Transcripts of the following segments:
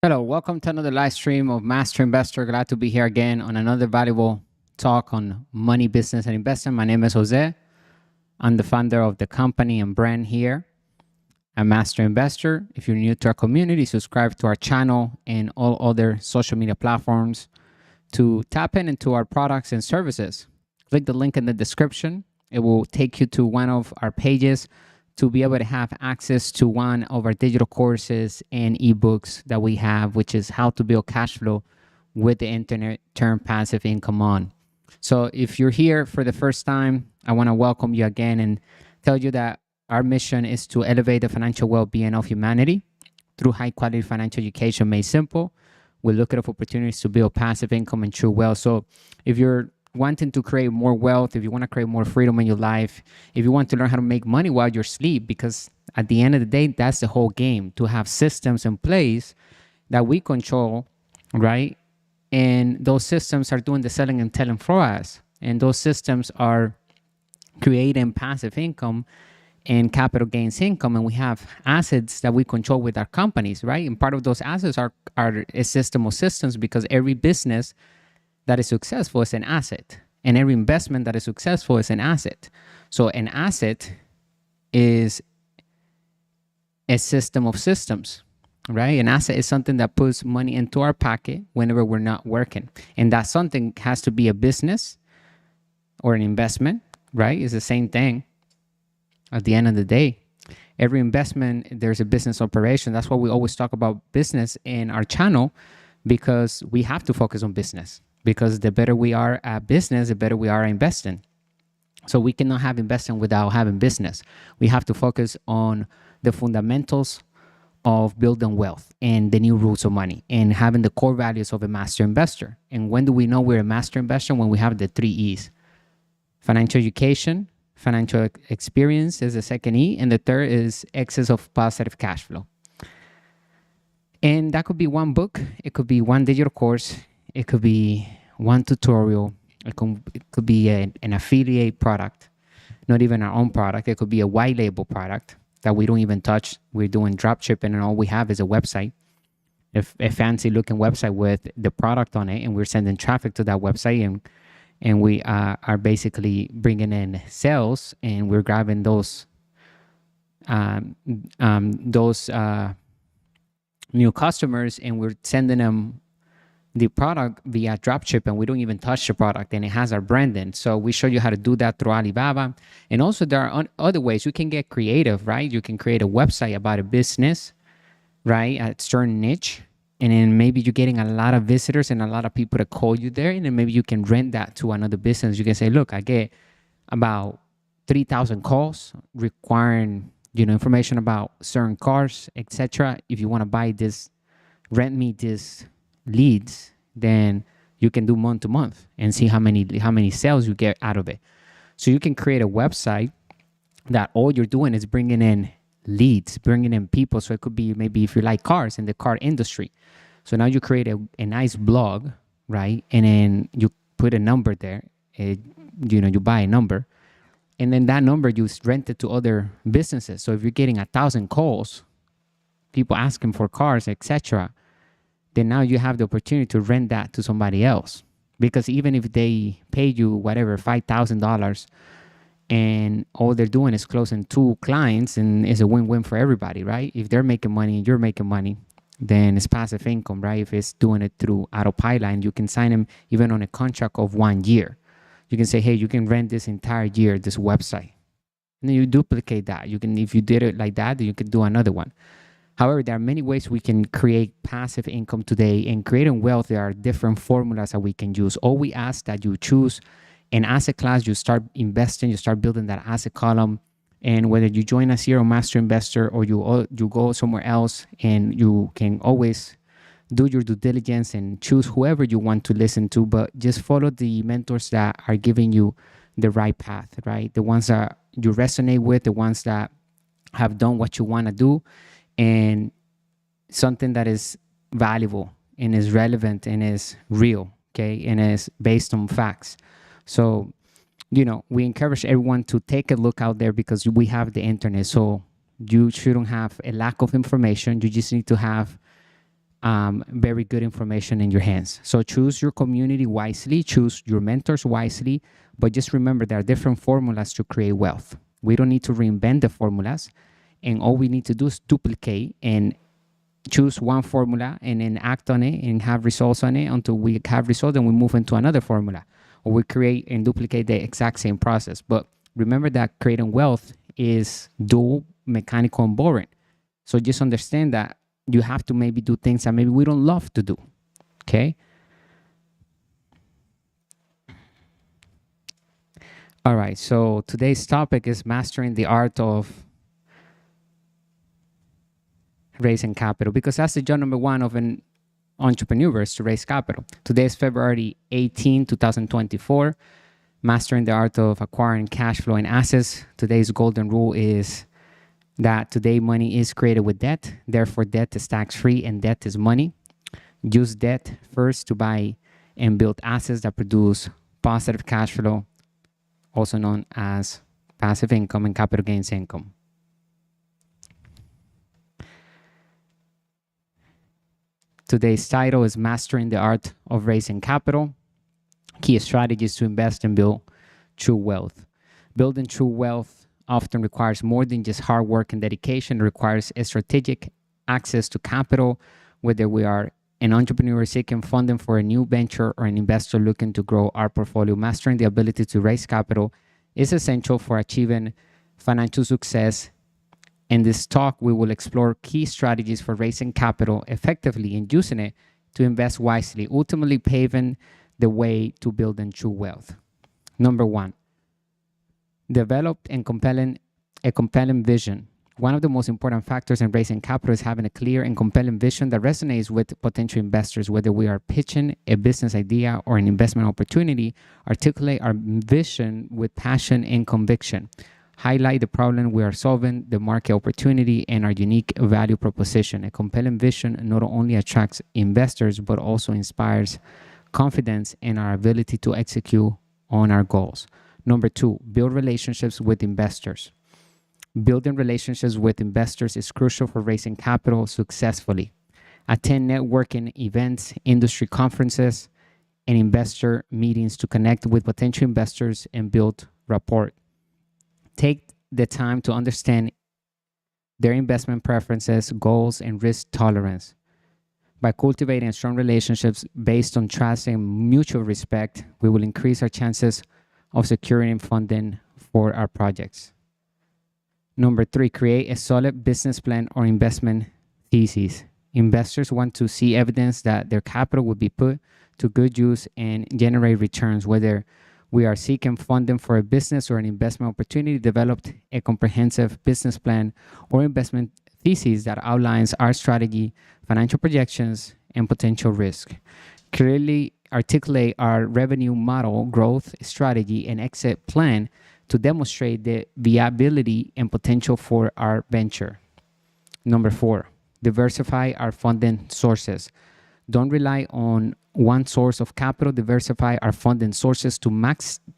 Hello, welcome to another live stream of Master Investor. Glad to be here again on another valuable talk on money, business, and investment. My name is Jose. I'm the founder of the company and brand here at Master Investor. If you're new to our community, subscribe to our channel and all other social media platforms to tap into our products and services. Click the link in the description. It will take you to one of our pages to be able to have access to one of our digital courses and ebooks that we have, which is how to build cash flow with the internet, turn passive income on. So if you're here for the first time, I want to welcome you again and tell you that our mission is to elevate the financial well-being of humanity through high-quality financial education made simple. We're looking for opportunities to build passive income and true wealth. So if you're wanting to create more wealth, if you want to create more freedom in your life, if you want to learn how to make money while you're asleep, because at the end of the day, that's the whole game, to have systems in place that we control, right? And those systems are doing the selling and telling for us. And those systems are creating passive income and capital gains income. And we have assets that we control with our companies, right? And part of those assets are a system of systems, because every business that is successful is an asset, and every investment that is successful is an asset. So an asset is a system of systems, right? An asset is something that puts money into our pocket whenever we're not working. And that something has to be a business or an investment, right? It's the same thing at the end of the day. Every investment, there's a business operation. That's why we always talk about business in our channel, because we have to focus on business. Because the better we are at business, the better we are at investing. So we cannot have investing without having business. We have to focus on the fundamentals of building wealth and the new rules of money and having the core values of a master investor. And when do we know we're a master investor? When we have the 3 E's. Financial education, financial experience is the second E, and the third is excess of positive cash flow. And that could be one book, it could be one digital course, it could be one tutorial, it could be an affiliate product, not even our own product. It could be a white label product that we don't even touch. We're doing drop shipping, and all we have is a website, a fancy looking website with the product on it, and we're sending traffic to that website, and we are basically bringing in sales, and we're grabbing those new customers, and we're sending them the product via dropship, and we don't even touch the product, and it has our branding. So we show you how to do that through Alibaba. And also there are other ways you can get creative, right? You can create a website about a business, right, at a certain niche, and then maybe you're getting a lot of visitors and a lot of people to call you there, and then maybe you can rent that to another business. You can say, look, I get about 3,000 calls requiring information about certain cars, etc. If you want to buy this, rent me this leads, then you can do month to month and see how many sales you get out of it. So you can create a website that all you're doing is bringing in leads, bringing in people. So it could be maybe if you like cars, in the car industry. So now you create a nice blog, right? And then you put a number there. You buy a number, and then that number you rent it to other businesses. So if you're getting 1,000 calls, people asking for cars, etc., then now you have the opportunity to rent that to somebody else. Because even if they pay you whatever, $5,000, and all they're doing is closing 2 clients, and it's a win-win for everybody, right? If they're making money and you're making money, then it's passive income, right? If it's doing it through autopilot, you can sign them even on a contract of 1 year. You can say, hey, you can rent this entire year, this website. And then you duplicate that. You can, if you did it like that, then you can do another one. However, there are many ways we can create passive income today. And creating wealth, there are different formulas that we can use. All we ask that you choose an asset class, you start investing, you start building that asset column. And whether you join us here on Master Investor or you go somewhere else, and you can always do your due diligence and choose whoever you want to listen to, but just follow the mentors that are giving you the right path, right? The ones that you resonate with, the ones that have done what you want to do, and something that is valuable and is relevant and is real, okay, and is based on facts. So, we encourage everyone to take a look out there, because we have the internet. So you shouldn't have a lack of information. You just need to have very good information in your hands. So choose your community wisely, choose your mentors wisely, but just remember there are different formulas to create wealth. We don't need to reinvent the formulas, and all we need to do is duplicate and choose one formula and then act on it and have results on it until we have results, and we move into another formula, or we create and duplicate the exact same process. But remember that creating wealth is dual, mechanical, and boring. So just understand that you have to maybe do things that maybe we don't love to do. Okay. All right. So today's topic is mastering the art of raising capital, because that's the job number one of an entrepreneur, is to raise capital. Today is February 18, 2024. Mastering the art of acquiring cash flow and assets. Today's golden rule is that today money is created with debt. Therefore, debt is tax-free and debt is money. Use debt first to buy and build assets that produce positive cash flow, also known as passive income and capital gains income. Today's title is Mastering the Art of Raising Capital. Key strategies to invest and build true wealth. Building true wealth often requires more than just hard work and dedication. It requires a strategic access to capital, whether we are an entrepreneur seeking funding for a new venture or an investor looking to grow our portfolio. Mastering the ability to raise capital is essential for achieving financial success. In this talk, we will explore key strategies for raising capital effectively and using it to invest wisely, ultimately paving the way to building true wealth. Number one, develop a compelling vision. One of the most important factors in raising capital is having a clear and compelling vision that resonates with potential investors. Whether we are pitching a business idea or an investment opportunity, articulate our vision with passion and conviction. Highlight the problem we are solving, the market opportunity, and our unique value proposition. A compelling vision not only attracts investors, but also inspires confidence in our ability to execute on our goals. Number two, build relationships with investors. Building relationships with investors is crucial for raising capital successfully. Attend networking events, industry conferences, and investor meetings to connect with potential investors and build rapport. Take the time to understand their investment preferences, goals, and risk tolerance. By cultivating strong relationships based on trust and mutual respect, we will increase our chances of securing funding for our projects. Number three, create a solid business plan or investment thesis. Investors want to see evidence that their capital will be put to good use and generate returns. Whether we are seeking funding for a business or an investment opportunity, developed a comprehensive business plan or investment thesis that outlines our strategy, financial projections, and potential risk. Clearly articulate our revenue model, growth strategy, and exit plan to demonstrate the viability and potential for our venture. Number four, diversify our funding sources. Don't rely on one source of capital. Diversify our funding sources to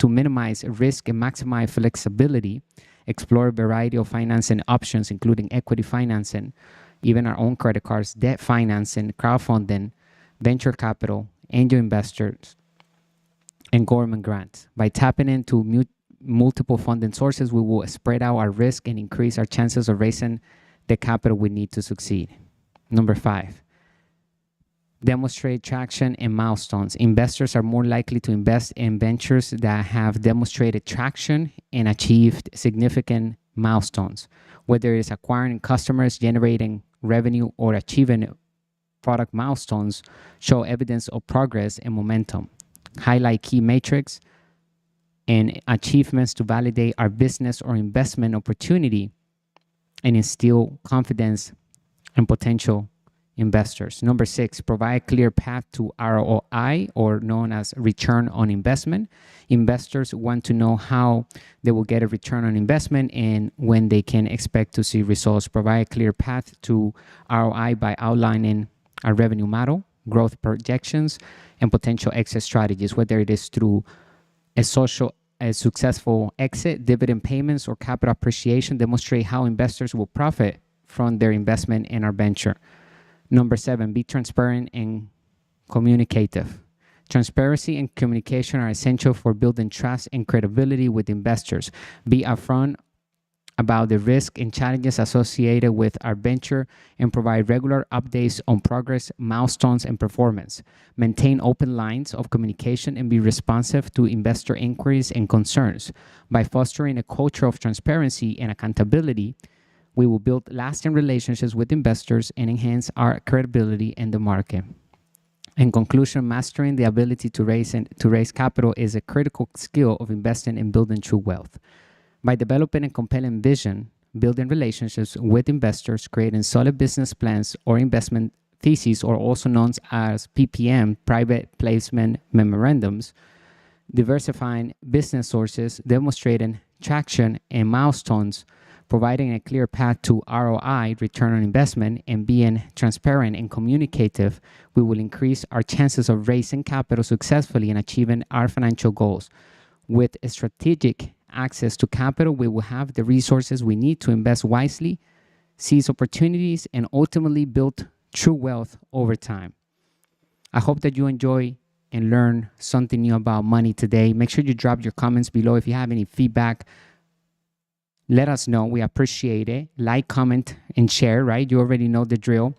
minimize risk and maximize flexibility. Explore a variety of financing options, including equity financing, even our own credit cards, debt financing, crowdfunding, venture capital, angel investors, and government grants. By tapping into multiple funding sources, we will spread out our risk and increase our chances of raising the capital we need to succeed. Number five, demonstrate traction and milestones. Investors are more likely to invest in ventures that have demonstrated traction and achieved significant milestones. Whether it's acquiring customers, generating revenue, or achieving product milestones, show evidence of progress and momentum. Highlight key metrics and achievements to validate our business or investment opportunity and instill confidence in potential investors. Number six, provide a clear path to ROI, or known as return on investment. Investors want to know how they will get a return on investment and when they can expect to see results. Provide a clear path to ROI by outlining our revenue model, growth projections, and potential exit strategies, whether it is through a successful exit, dividend payments, or capital appreciation. Demonstrate how investors will profit from their investment in our venture. Number 7, be transparent and communicative. Transparency and communication are essential for building trust and credibility with investors. Be upfront about the risks and challenges associated with our venture and provide regular updates on progress, milestones, and performance. Maintain open lines of communication and be responsive to investor inquiries and concerns. By fostering a culture of transparency and accountability, we will build lasting relationships with investors and enhance our credibility in the market. In conclusion, mastering the ability to raise capital is a critical skill of investing and building true wealth. By developing a compelling vision, building relationships with investors, creating solid business plans or investment theses, or also known as PPM, private placement memorandums, diversifying business sources, demonstrating traction and milestones, providing a clear path to ROI, return on investment, and being transparent and communicative, we will increase our chances of raising capital successfully and achieving our financial goals. With a strategic access to capital, we will have the resources we need to invest wisely, seize opportunities, and ultimately build true wealth over time. I hope that you enjoy and learn something new about money today. Make sure you drop your comments below. If you have any feedback, let us know. We appreciate it. Like, comment, and share, right? You already know the drill.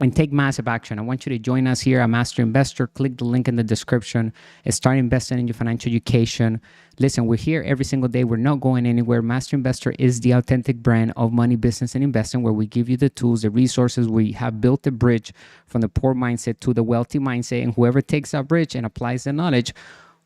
And take massive action. I want you to join us here at Master Investor. Click the link in the description and start investing in your financial education. Listen, we're here every single day. We're not going anywhere. Master Investor is the authentic brand of money, business, and investing, where we give you the tools, the resources. We have built the bridge from the poor mindset to the wealthy mindset. And whoever takes that bridge and applies the knowledge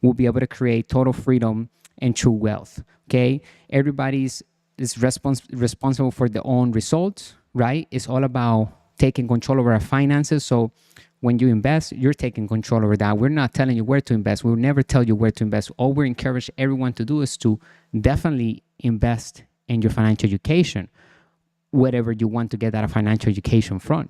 will be able to create total freedom and true wealth. Okay? Everybody's is responsible for their own results, right? It's all about taking control over our finances. So when you invest, you're taking control over that. We're not telling you where to invest. We'll never tell you where to invest. All we encourage everyone to do is to definitely invest in your financial education, whatever you want to get out of financial education from.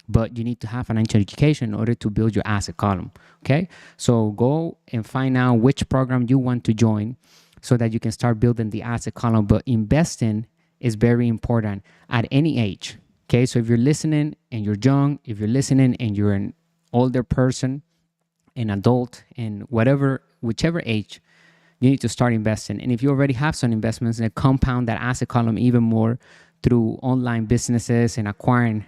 But you need to have financial education in order to build your asset column, okay? So go and find out which program you want to join so that you can start building the asset column. But investing is very important at any age. Okay, so if you're listening and you're young, if you're listening and you're an older person, an adult, and whichever age, you need to start investing. And if you already have some investments, then compound that asset column even more through online businesses and acquiring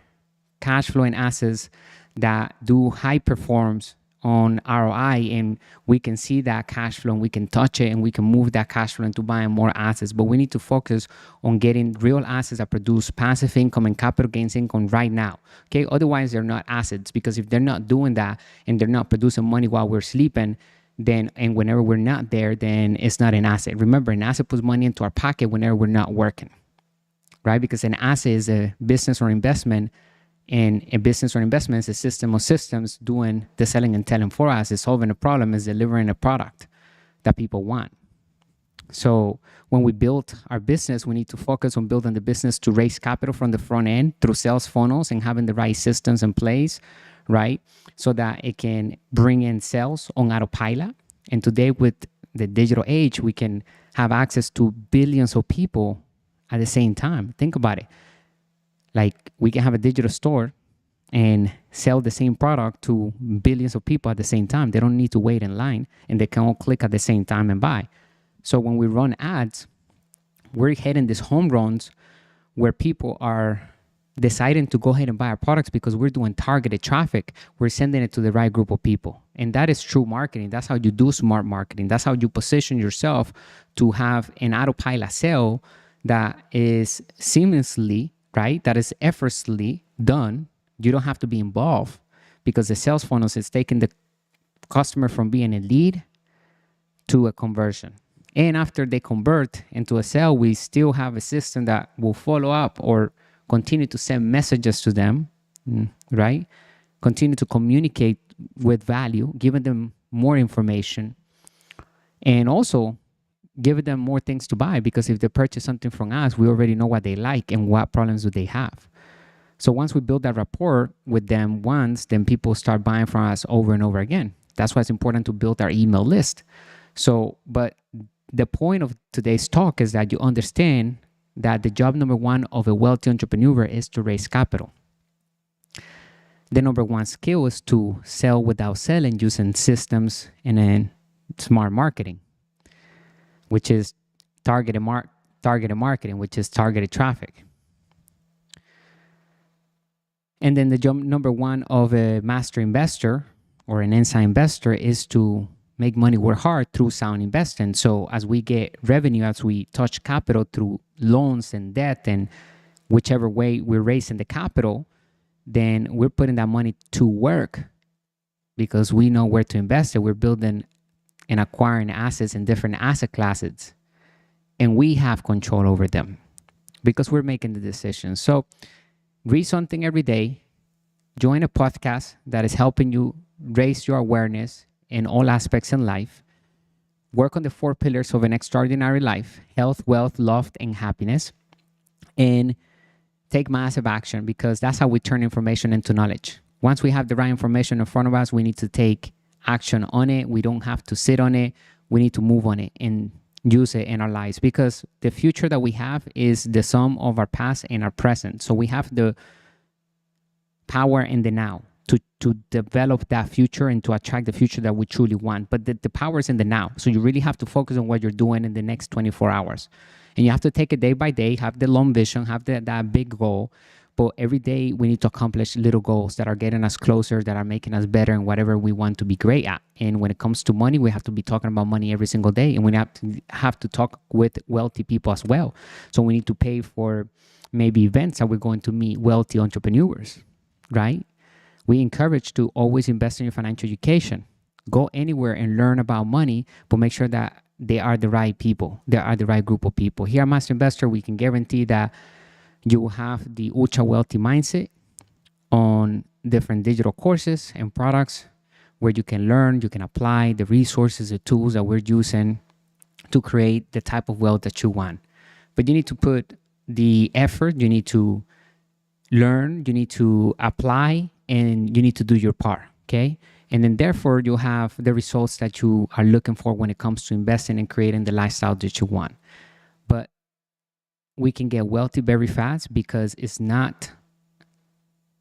cash flowing assets that do high performs on ROI, and we can see that cash flow and we can touch it and we can move that cash flow into buying more assets. But we need to focus on getting real assets that produce passive income and capital gains income right now. Okay, otherwise they're not assets, because if they're not doing that and they're not producing money while we're sleeping, then and whenever we're not there, then it's not an asset. Remember, an asset puts money into our pocket whenever we're not working, right? Because an asset is a business or investment. And a business or investment is a system of systems doing the selling and telling for us. It's solving a problem, is delivering a product that people want. So when we build our business, we need to focus on building the business to raise capital from the front end through sales funnels and having the right systems in place, right? So that it can bring in sales on autopilot. And today with the digital age, we can have access to billions of people at the same time. Think about it. Like, we can have a digital store and sell the same product to billions of people at the same time. They don't need to wait in line, and they can all click at the same time and buy. So when we run ads, we're hitting these home runs where people are deciding to go ahead and buy our products because we're doing targeted traffic. We're sending it to the right group of people. And that is true marketing. That's how you do smart marketing. That's how you position yourself to have an autopilot sale that is seamlessly, right? That is effortlessly done. You don't have to be involved, because the sales funnels is taking the customer from being a lead to a conversion. And after they convert into a sale, we still have a system that will follow up or continue to send messages to them, right? Continue to communicate with value, giving them more information, and also give them more things to buy, because if they purchase something from us, we already know what they like and what problems do they have. So once we build that rapport with them then people start buying from us over and over again. That's why it's important to build our email list. So, but the point of today's talk is that you understand that the job number one of a wealthy entrepreneur is to raise capital. The number one skill is to sell without selling using systems and then smart marketing, which is targeted marketing, which is targeted traffic. And then the job number one of a master investor or an inside investor is to make money work hard through sound investing. So as we get revenue, as we touch capital through loans and debt and whichever way we're raising the capital, then we're putting that money to work because we know where to invest it. We're building and acquiring assets in different asset classes, and we have control over them because we're making the decisions. So read something every day, join a podcast that is helping you raise your awareness in all aspects in life, work on the 4 pillars of an extraordinary life: health, wealth, love, and happiness, and take massive action, because that's how we turn information into knowledge. Once we have the right information in front of us, we need to take action on it. We don't have to sit on it. We need to move on it and use it in our lives, because the future that we have is the sum of our past and our present. So we have the power in the now to develop that future and to attract the future that we truly want. But the power is in the now. So you really have to focus on what you're doing in the next 24 hours. And you have to take it day by day, have the long vision, have that big goal. But every day we need to accomplish little goals that are getting us closer, that are making us better in whatever we want to be great at. And when it comes to money, we have to be talking about money every single day. And we have to talk with wealthy people as well. So we need to pay for maybe events that we're going to meet wealthy entrepreneurs, right? We encourage to always invest in your financial education. Go anywhere and learn about money, but make sure that they are the right people. They are the right group of people. Here at Master Investor, we can guarantee that you will have the ultra wealthy mindset on different digital courses and products where you can learn, you can apply the resources, the tools that we're using to create the type of wealth that you want. But you need to put the effort, you need to learn, you need to apply, and you need to do your part, okay? And then therefore you'll have the results that you are looking for when it comes to investing and creating the lifestyle that you want. But we can get wealthy very fast because it's not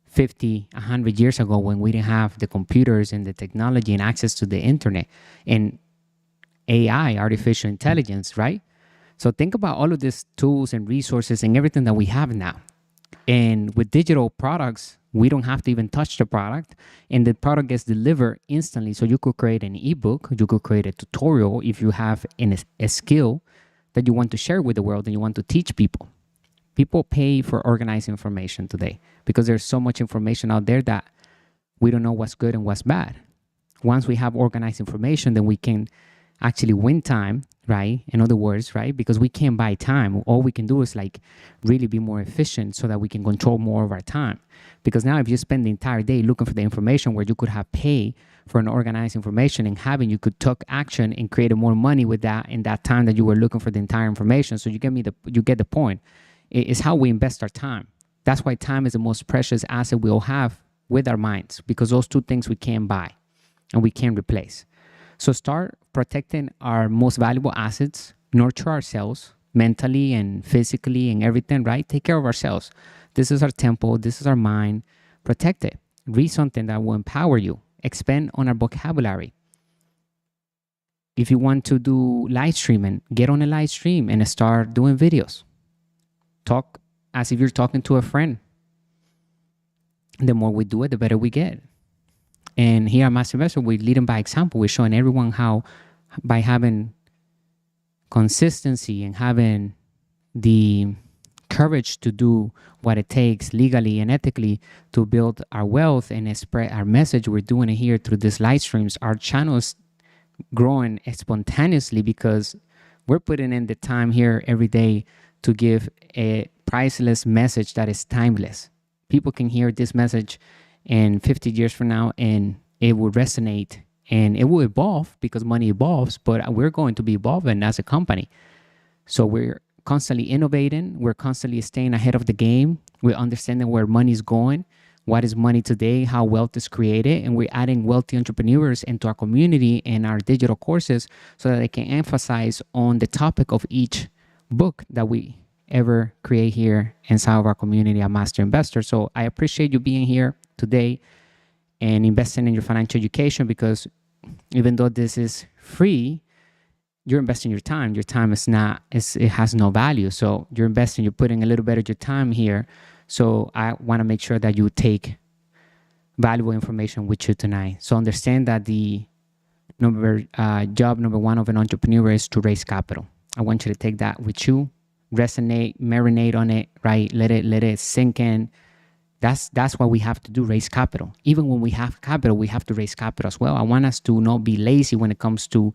50, 100 years ago when we didn't have the computers and the technology and access to the internet and AI, artificial intelligence, right? So think about all of these tools and resources and everything that we have now. And with digital products, we don't have to even touch the product, and the product gets delivered instantly. So you could create an ebook, you could create a tutorial if you have a skill that you want to share with the world and you want to teach people. People pay for organized information today because there's so much information out there that we don't know what's good and what's bad. Once we have organized information, then we can actually win time, right? In other words, right? Because we can't buy time. All we can do is like really be more efficient so that we can control more of our time. Because now if you spend the entire day looking for the information where you could have paid for an organized information and having, you could take action and create more money with that in that time that you were looking for the entire information. So you get the point. It's how we invest our time. That's why time is the most precious asset we'll have with our minds, because those two things we can't buy and we can't replace. So start protecting our most valuable assets, nurture ourselves mentally and physically and everything, right? Take care of ourselves. This is our temple. This is our mind. Protect it. Read something that will empower you. Expand on our vocabulary. If you want to do live streaming, get on a live stream and start doing videos. Talk as if you're talking to a friend. The more we do it, the better we get. And here at Master Investor, we lead them by example. We're showing everyone how, by having consistency and having the courage to do what it takes legally and ethically to build our wealth and spread our message. We're doing it here through these live streams. Our channel is growing spontaneously because we're putting in the time here every day to give a priceless message that is timeless. People can hear this message in 50 years from now and it will resonate and it will evolve because money evolves, but we're going to be evolving as a company. So we're constantly innovating. We're constantly staying ahead of the game. We're understanding where money is going, what is money today, how wealth is created, and we're adding wealthy entrepreneurs into our community and our digital courses so that they can emphasize on the topic of each book that we ever create here inside of our community at Master Investor. So I appreciate you being here today. and investing in your financial education, because even though this is free, you're investing your time. Your time is not, it has no value. So you're investing, you're putting a little bit of your time here. So I want to make sure that you take valuable information with you tonight. So understand that the job number one of an entrepreneur is to raise capital. I want you to take that with you, resonate, marinate on it, right? Let it sink in. That's what we have to do, raise capital. Even when we have capital, we have to raise capital as well. I want us to not be lazy when it comes to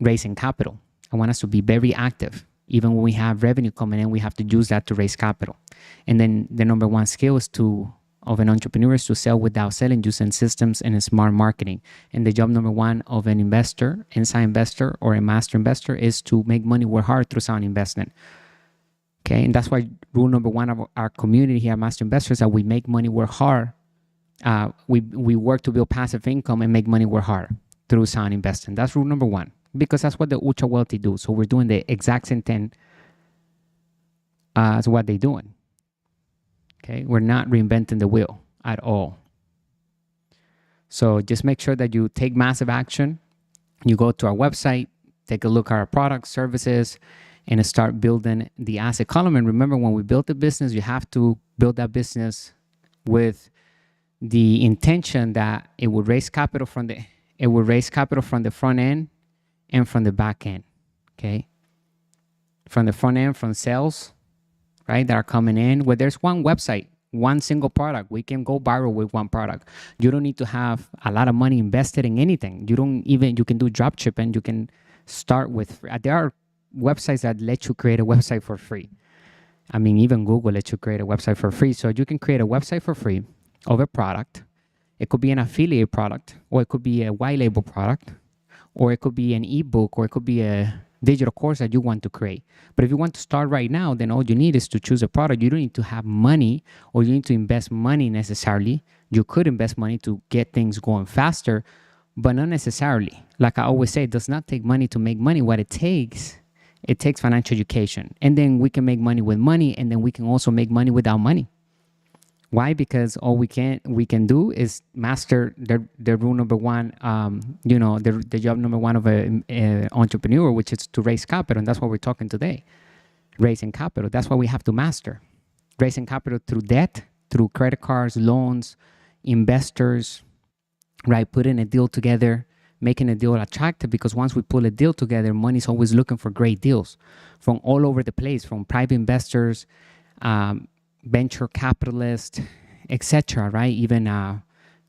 raising capital. I want us to be very active. Even when we have revenue coming in, we have to use that to raise capital. And then the number one skill of an entrepreneur is to sell without selling, using systems and smart marketing. And the job number one of an investor, inside investor or a master investor, is to make money work hard through sound investment. Okay, and that's why rule number one of our community here at Master Investors is that we make money work hard. We work to build passive income and make money work hard through sound investing. That's rule number one, because that's what the ultra wealthy do. So we're doing the exact same thing as what they're doing. Okay, we're not reinventing the wheel at all. So just make sure that you take massive action. You go to our website, take a look at our products, services, and start building the asset column. And remember, when we build the business, you have to build that business with the intention that it would raise capital from the front end and from the back end. Okay, from the front end, from sales, right, that are coming in. Where there's one website, one single product, we can go viral with one product. You don't need to have a lot of money invested in anything. You can do drop shipping. You can start with, there are websites that let you create a website for free. I mean, even Google lets you create a website for free. So you can create a website for free of a product. It could be an affiliate product, or it could be a white label product, or it could be an ebook, or it could be a digital course that you want to create. But if you want to start right now, then all you need is to choose a product. You don't need to have money, or you need to invest money necessarily. You could invest money to get things going faster, but not necessarily. Like I always say, it does not take money to make money. What it takes financial education. And then we can make money with money, and then we can also make money without money. Why? Because all we can do is master the rule number one, the job number one of an entrepreneur, which is to raise capital. And that's what we're talking today, raising capital. That's what we have to master. Raising capital through debt, through credit cards, loans, investors, right? Putting a deal together, making a deal attractive, because once we pull a deal together, money's always looking for great deals from all over the place, from private investors, venture capitalists, etc., right? Even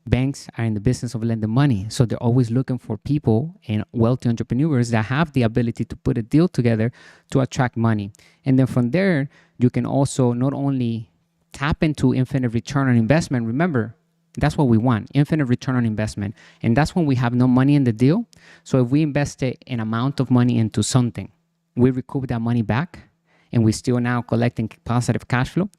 banks are in the business of lending money. So they're always looking for people and wealthy entrepreneurs that have the ability to put a deal together to attract money. And then from there, you can also not only tap into infinite return on investment. Remember, that's what we want, infinite return on investment. And that's when we have no money in the deal. So if we invested an amount of money into something, we recoup that money back, and we're still now collecting positive cash flow.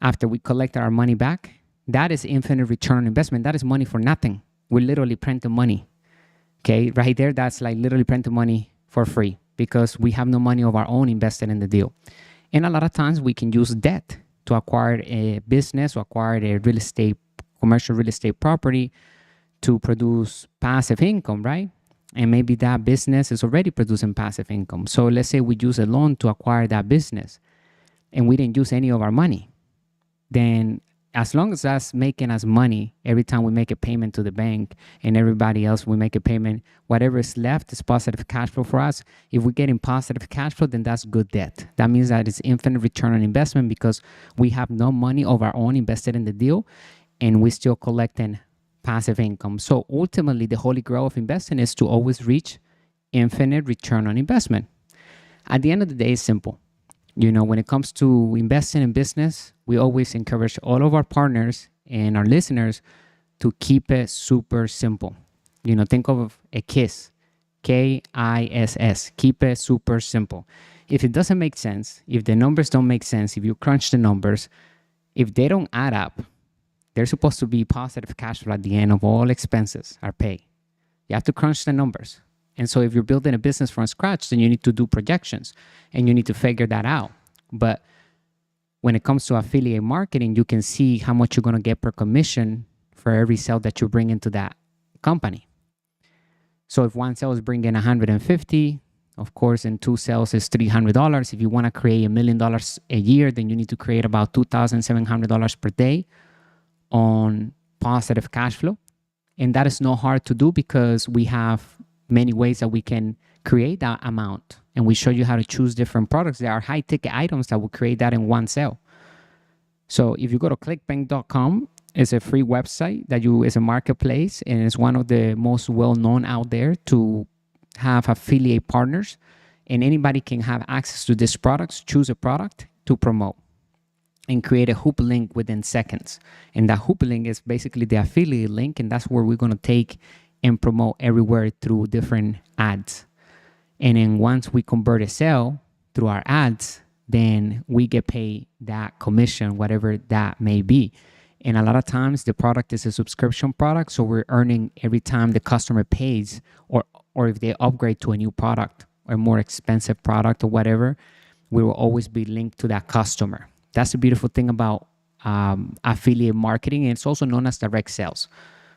After we collect our money back, that is infinite return on investment. That is money for nothing. We literally print the money. Okay, right there, that's like literally printing money for free, because we have no money of our own invested in the deal. And a lot of times we can use debt to acquire a business, or acquire a commercial real estate property to produce passive income, right? And maybe that business is already producing passive income. So let's say we use a loan to acquire that business and we didn't use any of our money. Then as long as that's making us money every time we make a payment to the bank, and everybody else we make a payment, whatever is left is positive cash flow for us. If we get in positive cash flow, then that's good debt. That means that it's infinite return on investment, because we have no money of our own invested in the deal, and we're still collecting passive income. So ultimately, the holy grail of investing is to always reach infinite return on investment. At the end of the day, it's simple. When it comes to investing in business, we always encourage all of our partners and our listeners to keep it super simple. Think of a KISS, KISS. Keep it super simple. If it doesn't make sense, if the numbers don't make sense, if you crunch the numbers, if they don't add up, there's supposed to be positive cash flow at the end of all expenses are paid. You have to crunch the numbers. And so if you're building a business from scratch, then you need to do projections and you need to figure that out. But when it comes to affiliate marketing, you can see how much you're going to get per commission for every sale that you bring into that company. So if one sale is bringing 150, of course, in 2 sales is $300. If you want to create $1 million a year, then you need to create about $2,700 per day on positive cash flow. And that is not hard to do because we have many ways that we can create that amount. And we show you how to choose different products. There are high ticket items that will create that in one sale. So if you go to clickbank.com, it's a free website that is a marketplace, and it's one of the most well-known out there to have affiliate partners, and anybody can have access to these products, choose a product to promote and create a hoop link within seconds. And that hoop link is basically the affiliate link, and that's where we're going to take and promote everywhere through different ads. And then once we convert a sale through our ads, then we get paid that commission, whatever that may be. And a lot of times the product is a subscription product, so we're earning every time the customer pays, or if they upgrade to a new product or a more expensive product or whatever, we will always be linked to that customer. That's the beautiful thing about affiliate marketing. And it's also known as direct sales.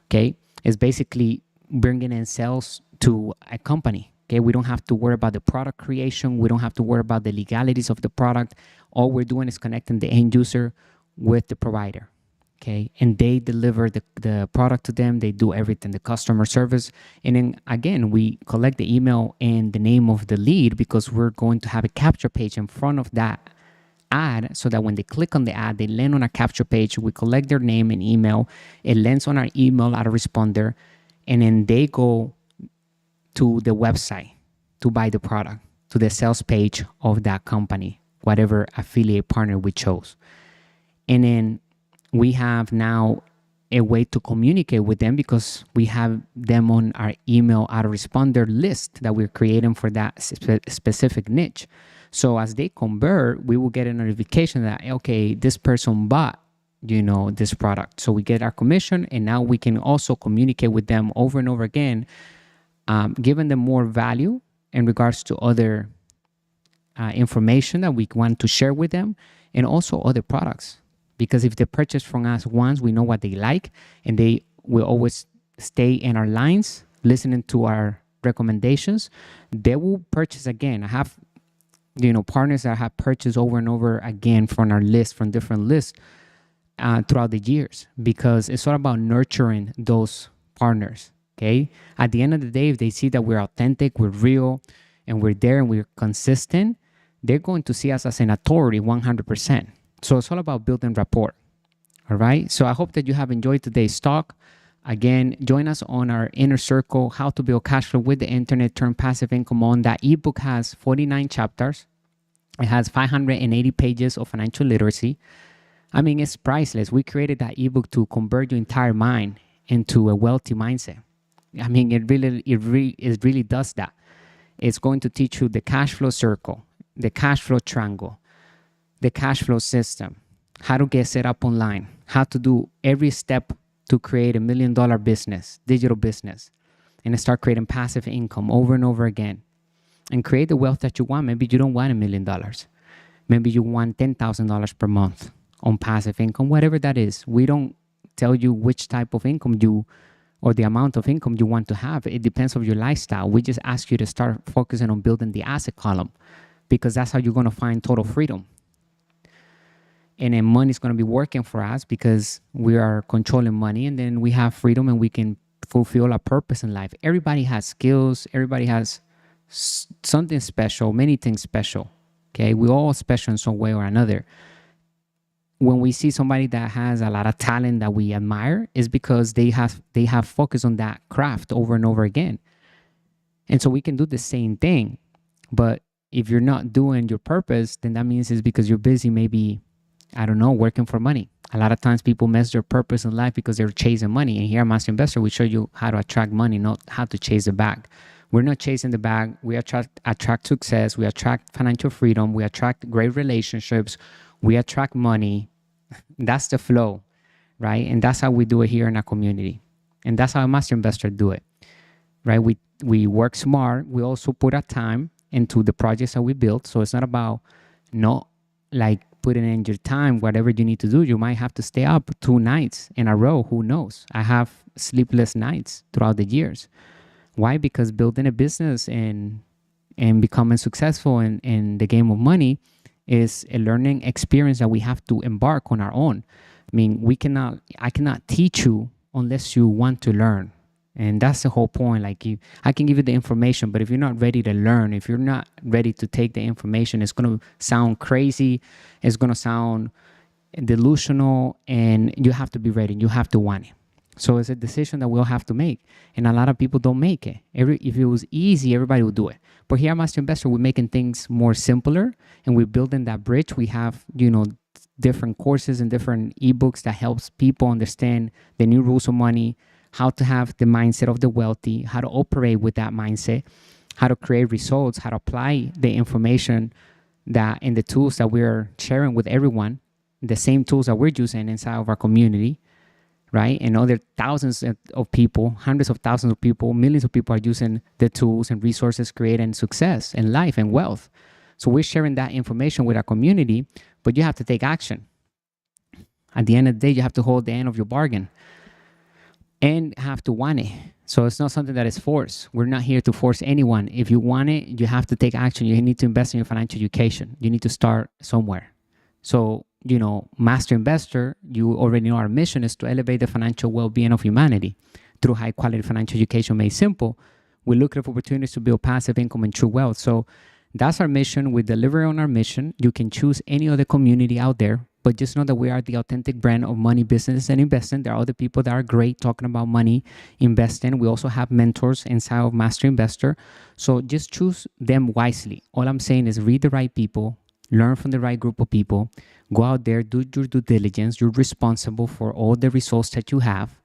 Okay, it's basically bringing in sales to a company. Okay, we don't have to worry about the product creation. We don't have to worry about the legalities of the product. All we're doing is connecting the end user with the provider. Okay, and they deliver the product to them. They do everything, the customer service. And then again, we collect the email and the name of the lead because we're going to have a capture page in front of that ad so that when they click on the ad, they land on a capture page. We collect their name and email. It lands on our email autoresponder, and then they go to the website to buy the product, to the sales page of that company, whatever affiliate partner we chose. And then we have now a way to communicate with them because we have them on our email autoresponder list that we're creating for that specific niche. So as they convert, we will get a notification that, okay, this person bought, this product. So we get our commission, and now we can also communicate with them over and over again, giving them more value in regards to other information that we want to share with them, and also other products. Because if they purchase from us once, we know what they like, and they will always stay in our lines, listening to our recommendations. They will purchase again. I have, partners that have purchased over and over again from our list, from different lists throughout the years, because it's all about nurturing those partners. Okay. At the end of the day, if they see that we're authentic, we're real, and we're there and we're consistent, they're going to see us as an authority 100%. So it's all about building rapport. All right. So I hope that you have enjoyed today's talk. Again, join us on our inner circle, How to Build Cash Flow with the Internet, Turn Passive Income On. That ebook has 49 chapters. It has 580 pages of financial literacy. I mean, it's priceless. We created that ebook to convert your entire mind into a wealthy mindset. I mean, it really does that. It's going to teach you the cash flow circle, the cash flow triangle, the cash flow system, how to get set up online, how to do every step to create $1 million business, digital business, and start creating passive income over and over again, and create the wealth that you want. Maybe you don't want $1 million. Maybe you want $10,000 per month on passive income, whatever that is. We don't tell you which type of income or the amount of income you want to have. It depends on your lifestyle. We just ask you to start focusing on building the asset column, because that's how you're going to find total freedom. And then money is going to be working for us because we are controlling money, and then we have freedom and we can fulfill our purpose in life. Everybody has skills. Everybody has something special, many things special. Okay, we're all special in some way or another. When we see somebody that has a lot of talent that we admire, is because they have focus on that craft over and over again. And so we can do the same thing. But if you're not doing your purpose, then that means it's because you're busy, maybe, I don't know, working for money. A lot of times people mess their purpose in life because they're chasing money. And here at Master Investor, we show you how to attract money, not how to chase the bag. We're not chasing the bag. We attract success. We attract financial freedom. We attract great relationships. We attract money. That's the flow, right? And that's how we do it here in our community. And that's how a Master Investor do it, right? We work smart. We also put our time into the projects that we build. So it's not about not like putting in your time, whatever you need to do. You might have to stay up 2 nights in a row. Who knows? I have sleepless nights throughout the years. Why? Because building a business and becoming successful in the game of money is a learning experience that we have to embark on our own. I mean, I cannot teach you unless you want to learn. And that's the whole point. Like, I can give you the information, but if you're not ready to learn, if you're not ready to take the information, it's going to sound crazy. It's going to sound delusional, and you have to be ready. You have to want it. So it's a decision that we'll have to make. And a lot of people don't make it. If it was easy, everybody would do it. But here at Master Investor, we're making things more simpler, and we're building that bridge. We have, different courses and different ebooks that helps people understand the new rules of money, how to have the mindset of the wealthy, how to operate with that mindset, how to create results, how to apply the information and the tools that we're sharing with everyone, the same tools that we're using inside of our community, right? And other thousands of people, hundreds of thousands of people, millions of people are using the tools and resources creating success in life and wealth. So we're sharing that information with our community, but you have to take action. At the end of the day, you have to hold the end of your bargain and have to want it. So it's not something that is forced. We're not here to force anyone. If you want it, you have to take action. You need to invest in your financial education. You need to start somewhere. So, Master Investor, you already know our mission is to elevate the financial well-being of humanity through high-quality financial education made simple. We're looking for opportunities to build passive income and true wealth. So that's our mission. We deliver on our mission. You can choose any other community out there, but just know that we are the authentic brand of money, business, and investing. There are other people that are great talking about money, investing. We also have mentors inside of Master Investor. So just choose them wisely. All I'm saying is read the right people, learn from the right group of people, go out there, do your due diligence. You're responsible for all the results that you have.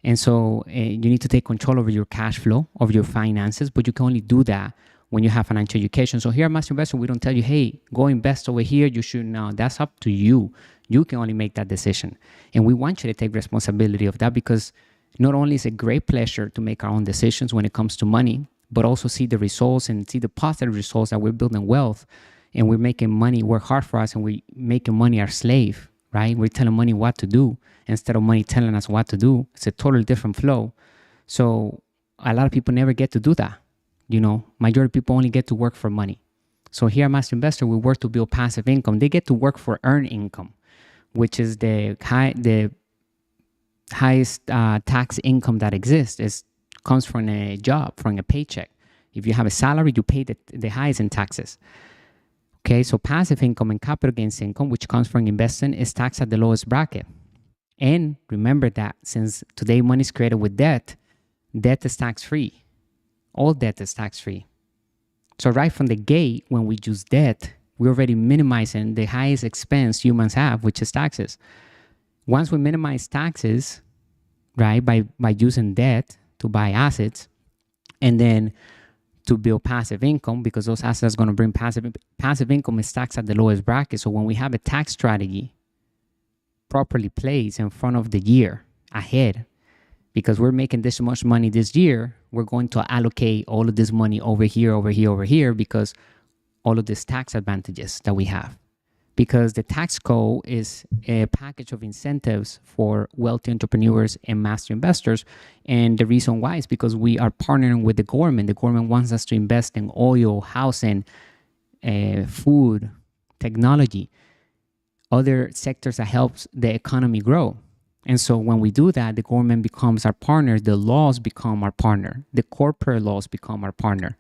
And so you need to take control over your cash flow, of your finances, but you can only do that when you have financial education. So here at Master Investor, we don't tell you, hey, go invest over here. You should now. That's up to you. You can only make that decision. And we want you to take responsibility of that, because not only is it a great pleasure to make our own decisions when it comes to money, but also see the results and see the positive results that we're building wealth and we're making money work hard for us, and we're making money our slave, right? We're telling money what to do instead of money telling us what to do. It's a totally different flow. So a lot of people never get to do that. Majority of people only get to work for money. So here at Master Investor, we work to build passive income. They get to work for earned income, which is the highest tax income that exists. It comes from a job, from a paycheck. If you have a salary, you pay the highest in taxes. Okay, so passive income and capital gains income, which comes from investing, is taxed at the lowest bracket. And remember that since today money is created with debt is tax-free. All debt is tax-free. So right from the gate, when we use debt, we're already minimizing the highest expense humans have, which is taxes. Once we minimize taxes, right, by using debt to buy assets, and then to build passive income, because those assets are going to bring passive income is taxed at the lowest bracket. So when we have a tax strategy properly placed in front of the year ahead, because we're making this much money this year, we're going to allocate all of this money over here, because all of these tax advantages that we have. Because the tax code is a package of incentives for wealthy entrepreneurs and master investors. And the reason why is because we are partnering with the government. The government wants us to invest in oil, housing, food, technology, other sectors that helps the economy grow. And so when we do that, the government becomes our partner, the laws become our partner, the corporate laws become our partner.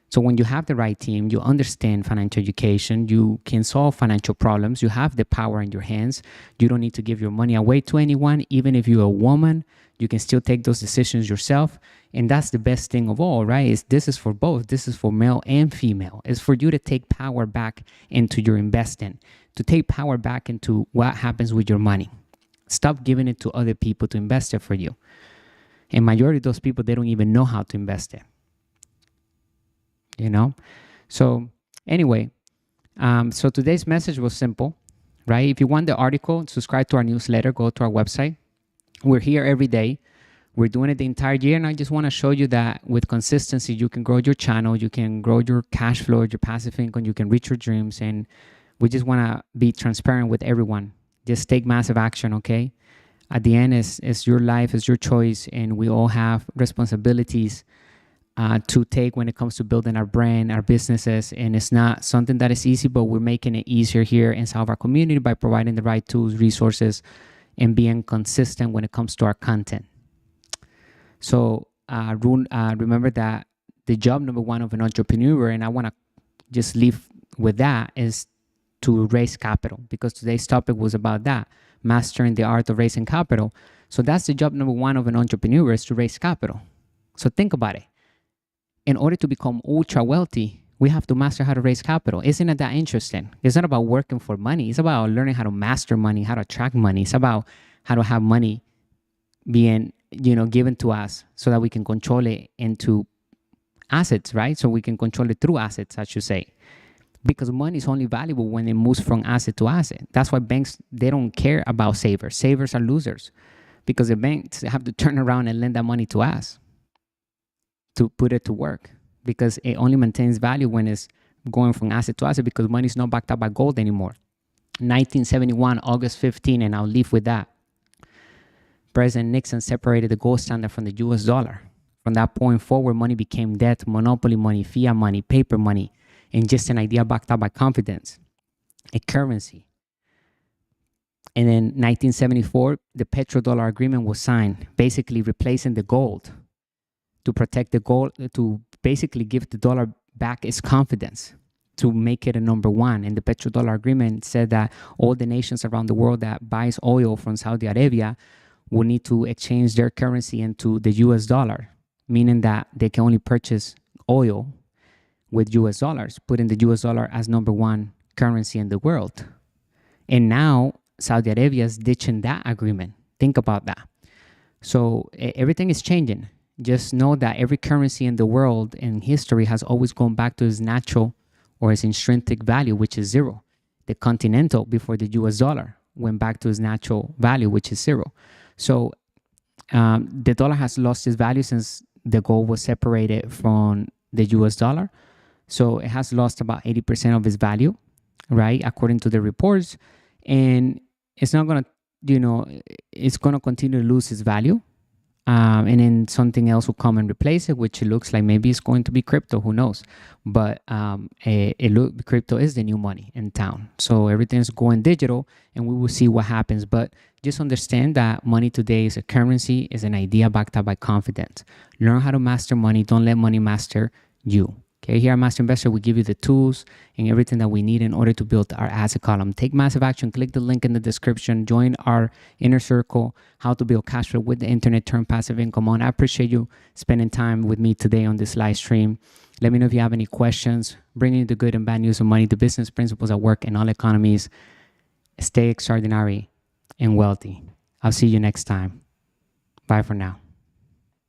So when you have the right team, you understand financial education, you can solve financial problems, you have the power in your hands. You don't need to give your money away to anyone. Even if you're a woman, you can still take those decisions yourself. And that's the best thing of all, right? This is for both. This is for male and female. It's for you to take power back into your investing, to take power back into what happens with your money. Stop giving it to other people to invest it for you. And majority of those people, they don't even know how to invest it. So anyway, so today's message was simple, right? If you want the article, subscribe to our newsletter, go to our website. We're here every day. We're doing it the entire year. And I just want to show you that with consistency, you can grow your channel, you can grow your cash flow, your passive income, you can reach your dreams. And We just want to be transparent with everyone. Just take massive action, okay? At the end, it's your life, it's your choice, and we all have responsibilities to take when it comes to building our brand, our businesses. And it's not something that is easy, but we're making it easier here inside of our community by providing the right tools, resources, and being consistent when it comes to our content. So remember that the job number one of an entrepreneur, and I want to just leave with that, is to raise capital, because today's topic was about that, mastering the art of raising capital. So that's the job number one of an entrepreneur, is to raise capital. So think about it. In order to become ultra wealthy, we have to master how to raise capital. Isn't it that interesting? It's not about working for money. It's about learning how to master money, how to attract money. It's about how to have money being, given to us so that we can control it into assets, right? So we can control it through assets, I should say. Because money is only valuable when it moves from asset to asset. That's why banks, they don't care about savers. Savers are losers, because the banks have to turn around and lend that money to us to put it to work, because it only maintains value when it's going from asset to asset, because money is not backed up by gold anymore. 1971, August 15, and I'll leave with that. President Nixon separated the gold standard from the US dollar. From that point forward, money became debt, monopoly money, fiat money, paper money, and just an idea backed up by confidence, a currency. And in 1974, the petrodollar agreement was signed, basically replacing the gold, to protect the gold, to basically give the dollar back its confidence, to make it a number one. And the petrodollar agreement said that all the nations around the world that buys oil from Saudi Arabia will need to exchange their currency into the US dollar, meaning that they can only purchase oil with US dollars, putting the US dollar as number one currency in the world. And now Saudi Arabia is ditching that agreement. Think about that. So everything is changing. Just know that every currency in the world in history has always gone back to its natural or its intrinsic value, which is zero. The continental, before the US dollar, went back to its natural value, which is zero. So the dollar has lost its value since the gold was separated from the US dollar. So it has lost about 80% of its value, right, according to the reports. And it's not going to, it's going to continue to lose its value. And then something else will come and replace it, which it looks like maybe it's going to be crypto. Who knows? But crypto is the new money in town. So everything's going digital, and we will see what happens. But just understand that money today is a currency, is an idea backed up by confidence. Learn how to master money. Don't let money master you. Okay, here at Master Investor, we give you the tools and everything that we need in order to build our asset column. Take massive action. Click the link in the description. Join our inner circle, how to build cash flow with the internet, turn passive income on. I appreciate you spending time with me today on this live stream. Let me know if you have any questions. Bringing you the good and bad news of money, the business principles at work in all economies. Stay extraordinary and wealthy. I'll see you next time. Bye for now.